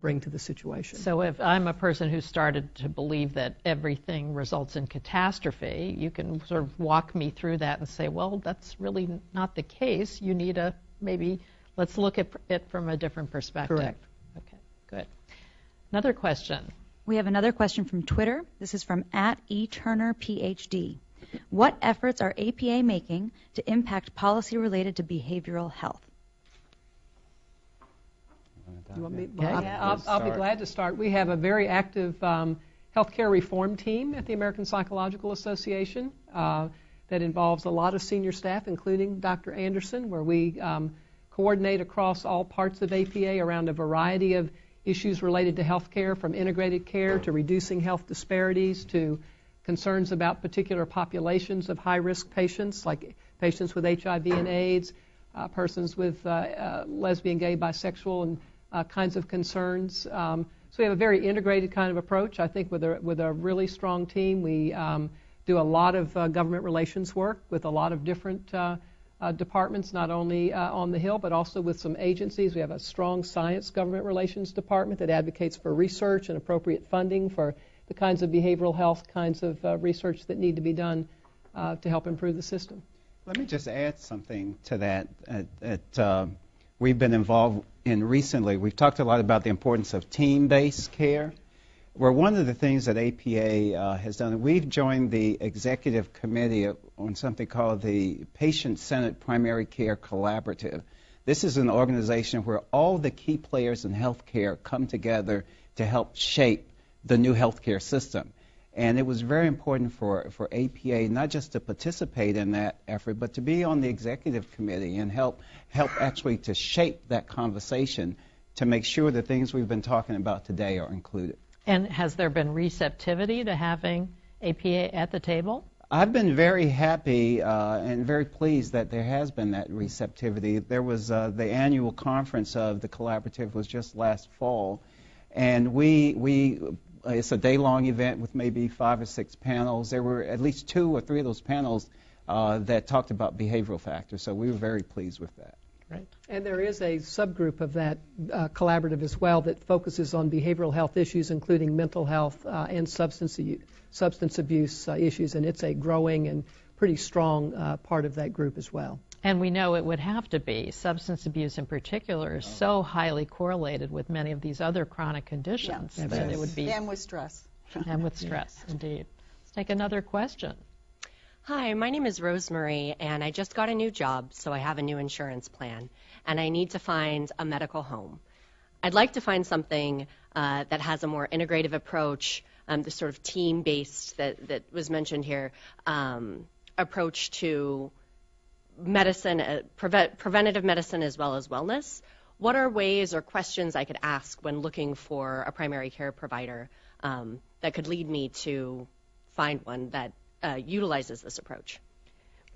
bring to the situation. So if I'm a person who started to believe that everything results in catastrophe, you can sort of walk me through that and say, well, that's really not the case. You need maybe let's look at it from a different perspective. Correct. Okay, good. Another question. We have another question from Twitter. This is from @eTurnerPhD. What efforts are APA making to impact policy related to behavioral health? You want me? Okay. I'll be glad to start. We have a very active healthcare reform team at the American Psychological Association that involves a lot of senior staff, including Dr. Anderson, where we coordinate across all parts of APA around a variety of issues related to healthcare, from integrated care to reducing health disparities to concerns about particular populations of high-risk patients, like patients with HIV and AIDS, persons with lesbian, gay, bisexual, and kinds of concerns. So we have a very integrated kind of approach. I think with a really strong team, we do a lot of government relations work with a lot of different departments, not only on the Hill, but also with some agencies. We have a strong science government relations department that advocates for research and appropriate funding for the kinds of behavioral health kinds of research that need to be done to help improve the system. Let me just add something to that. We've been involved in recently. We've talked a lot about the importance of team-based care, where one of the things that APA has done, we've joined the executive committee on something called the Patient-Centered Primary Care Collaborative. This is an organization where all the key players in healthcare come together to help shape the new healthcare system. And it was very important for APA not just to participate in that effort, but to be on the executive committee and help actually to shape that conversation to make sure the things we've been talking about today are included. And has there been receptivity to having APA at the table? I've been very happy and very pleased that there has been that receptivity. There was the annual conference of the collaborative was just last fall, and it's a day-long event with maybe 5 or 6 panels. There were at least 2 or 3 of those panels that talked about behavioral factors, so we were very pleased with that. Right. And there is a subgroup of that collaborative as well that focuses on behavioral health issues, including mental health and substance abuse issues, and it's a growing and pretty strong part of that group as well. And we know it would have to be. Substance abuse in particular is so highly correlated with many of these other chronic conditions that it would be. And with stress. And with stress, indeed. Let's take another question. Hi, my name is Rosemary, and I just got a new job, so I have a new insurance plan, and I need to find a medical home. I'd like to find something that has a more integrative approach, the sort of team-based that was mentioned here, approach to medicine, preventative medicine as well as wellness. What are ways or questions I could ask when looking for a primary care provider that could lead me to find one that utilizes this approach?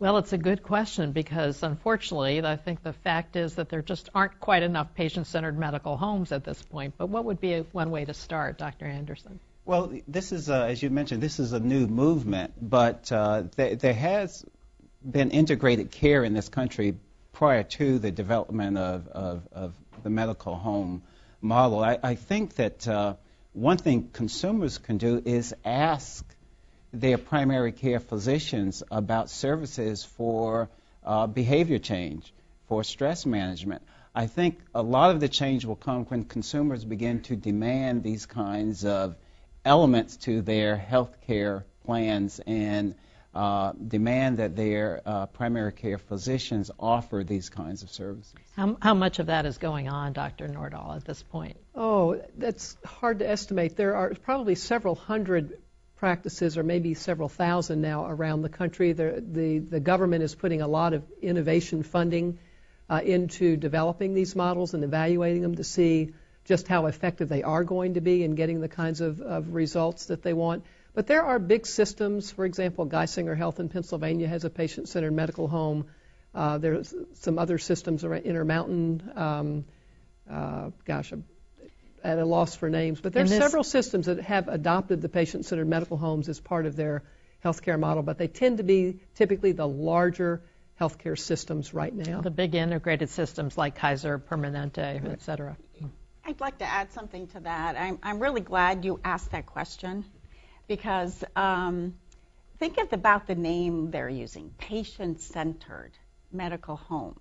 Well, it's a good question because, unfortunately, I think the fact is that there just aren't quite enough patient-centered medical homes at this point. But what would be one way to start, Dr. Anderson? Well, this is, as you mentioned, this is a new movement, but there has been integrated care in this country prior to the development of the medical home model. I think that one thing consumers can do is ask their primary care physicians about services for behavior change, for stress management. I think a lot of the change will come when consumers begin to demand these kinds of elements to their health care plans and demand that their primary care physicians offer these kinds of services. How much of that is going on, Dr. Nordahl, at this point? Oh, that's hard to estimate. There are probably several hundred practices, or maybe several thousand now around the country. The government is putting a lot of innovation funding into developing these models and evaluating them to see just how effective they are going to be in getting the kinds of results that they want. But there are big systems. For example, Geisinger Health in Pennsylvania has a patient-centered medical home. There's some other systems around Intermountain. I'm at a loss for names. But there's several systems that have adopted the patient-centered medical homes as part of their healthcare model. But they tend to be typically the larger healthcare systems right now. The big integrated systems like Kaiser Permanente, et cetera. I'd like to add something to that. I'm really glad you asked that question because think about the name they're using, patient-centered medical home.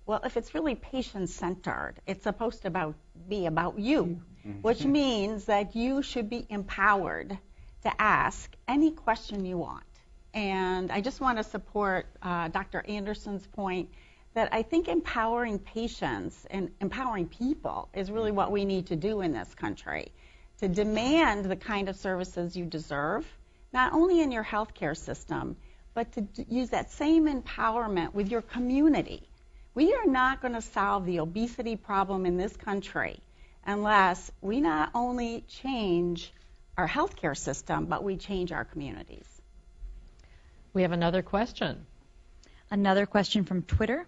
Well, if it's really patient-centered, it's supposed to be about you, which means that you should be empowered to ask any question you want. And I just want to support Dr. Anderson's point that I think empowering patients and empowering people is really what we need to do in this country, to demand the kind of services you deserve, not only in your healthcare system, but to use that same empowerment with your community. We are not going to solve the obesity problem in this country unless we not only change our healthcare system, but we change our communities. We have another question. Another question from Twitter.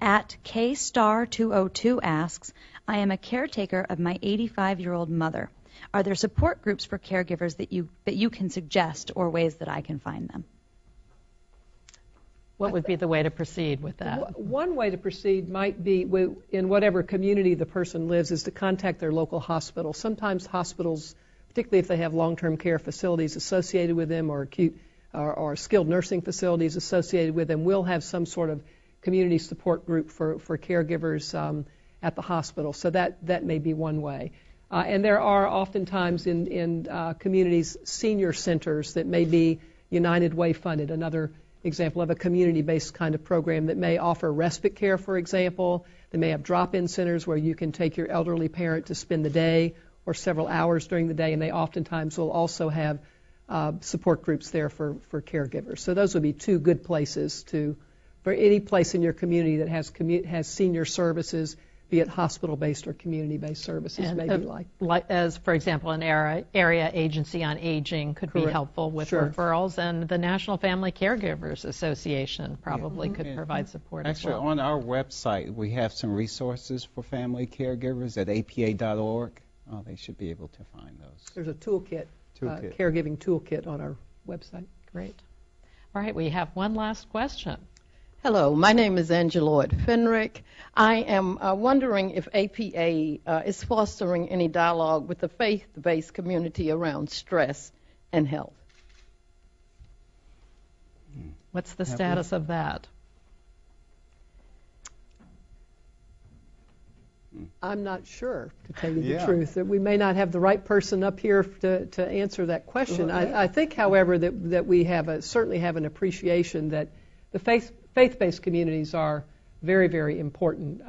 At @kstar202 asks, I am a caretaker of my 85-year-old mother. Are there support groups for caregivers that you can suggest or ways that I can find them? What would be the way to proceed with that? One way to proceed might be, in whatever community the person lives, is to contact their local hospital. Sometimes hospitals, particularly if they have long-term care facilities associated with them or acute or skilled nursing facilities associated with them, will have some sort of community support group for caregivers at the hospital. So that may be one way. And there are oftentimes in communities senior centers that may be United Way funded, another example of a community-based kind of program that may offer respite care, for example. They may have drop-in centers where you can take your elderly parent to spend the day or several hours during the day, and they oftentimes will also have support groups there for caregivers. So those would be two good places for any place in your community that has senior services, be it hospital-based or community-based services, And maybe like. As, for example, an area agency on aging could be helpful with referrals, and the National Family Caregivers Association probably could provide support as well. Actually, on our website, we have some resources for family caregivers at apa.org. They should be able to find those. There's a toolkit. Caregiving toolkit on our website. Great. All right, we have one last question. Hello, my name is Angela Lloyd Fenrick. I am wondering if APA is fostering any dialogue with the faith-based community around stress and health. What's the status of that? I'm not sure, to tell you the truth. That we may not have the right person up here to answer that question. I think, however, that we certainly have an appreciation that the faith-based communities are very, very important.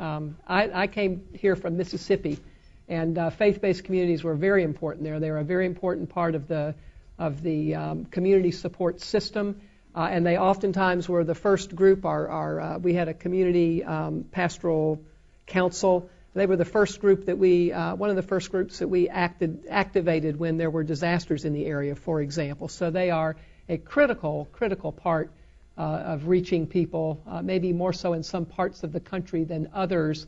I came here from Mississippi, and faith-based communities were very important there. They were a very important part of the community support system, and they oftentimes were the first group. We had a community pastoral council. They were the first group one of the first groups that we activated when there were disasters in the area, for example. So they are a critical part of reaching people, maybe more so in some parts of the country than others.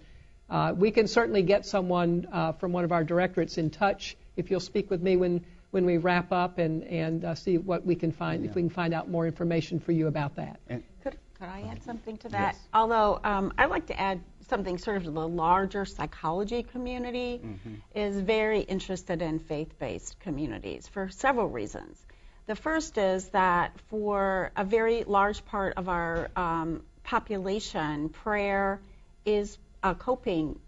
We can certainly get someone from one of our directorates in touch if you'll speak with me when we wrap up and see what we can find, if we can find out more information for you about that. Could I add something to that? Yes. Although I'd like to add something sort of to the larger psychology community is very interested in faith-based communities for several reasons. The first is that for a very large part of our population, prayer is a coping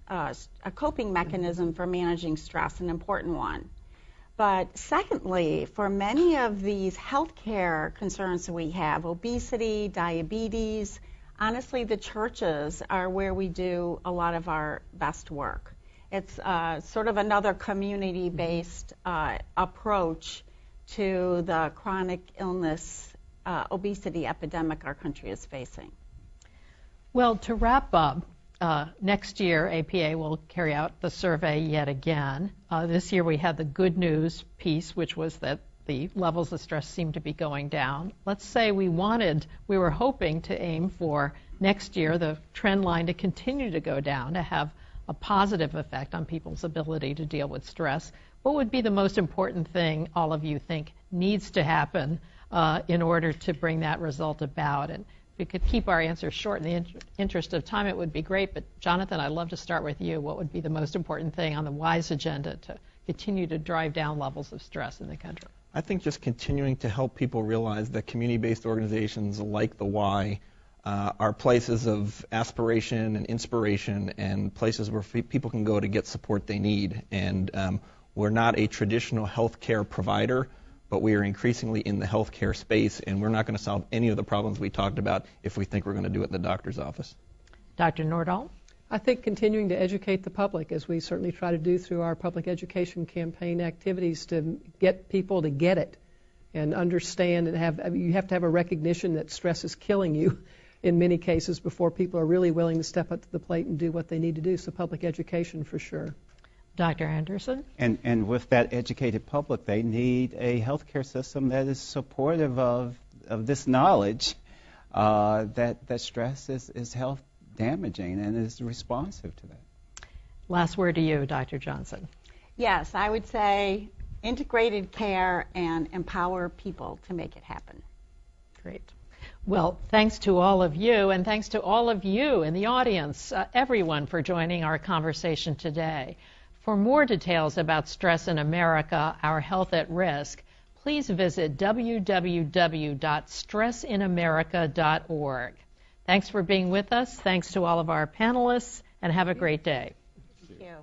mechanism for managing stress, an important one. But secondly, for many of these healthcare concerns that we have, obesity, diabetes, honestly, the churches are where we do a lot of our best work. It's sort of another community-based approach to the chronic illness, obesity epidemic our country is facing. Well, to wrap up, next year APA will carry out the survey yet again. This year we had the good news piece, which was that the levels of stress seem to be going down. Let's say we were hoping to aim for next year the trend line to continue to go down, to have a positive effect on people's ability to deal with stress. What would be the most important thing all of you think needs to happen in order to bring that result about? And we could keep our answers short in the interest of time, it would be great. But Jonathan, I'd love to start with you. What would be the most important thing on the WISE agenda to continue to drive down levels of stress in the country? I think just continuing to help people realize that community-based organizations like the Y are places of aspiration and inspiration and places where people can go to get support they need. And we're not a traditional healthcare provider, but we are increasingly in the healthcare space, and we're not going to solve any of the problems we talked about if we think we're going to do it in the doctor's office. Dr. Nordahl? I think continuing to educate the public, as we certainly try to do through our public education campaign activities, to get people to get it and understand, and you have to have a recognition that stress is killing you in many cases before people are really willing to step up to the plate and do what they need to do. So public education for sure. Dr. Anderson? And with that educated public, they need a healthcare system that is supportive of this knowledge that stress is health damaging and is responsive to that. Last word to you, Dr. Johnson. Yes, I would say integrated care and empower people to make it happen. Great. Well, thanks to all of you, and thanks to all of you in the audience, everyone, for joining our conversation today. For more details about stress in America, our health at risk, please visit www.stressinamerica.org. Thanks for being with us. Thanks to all of our panelists, and have a great day. Thank you.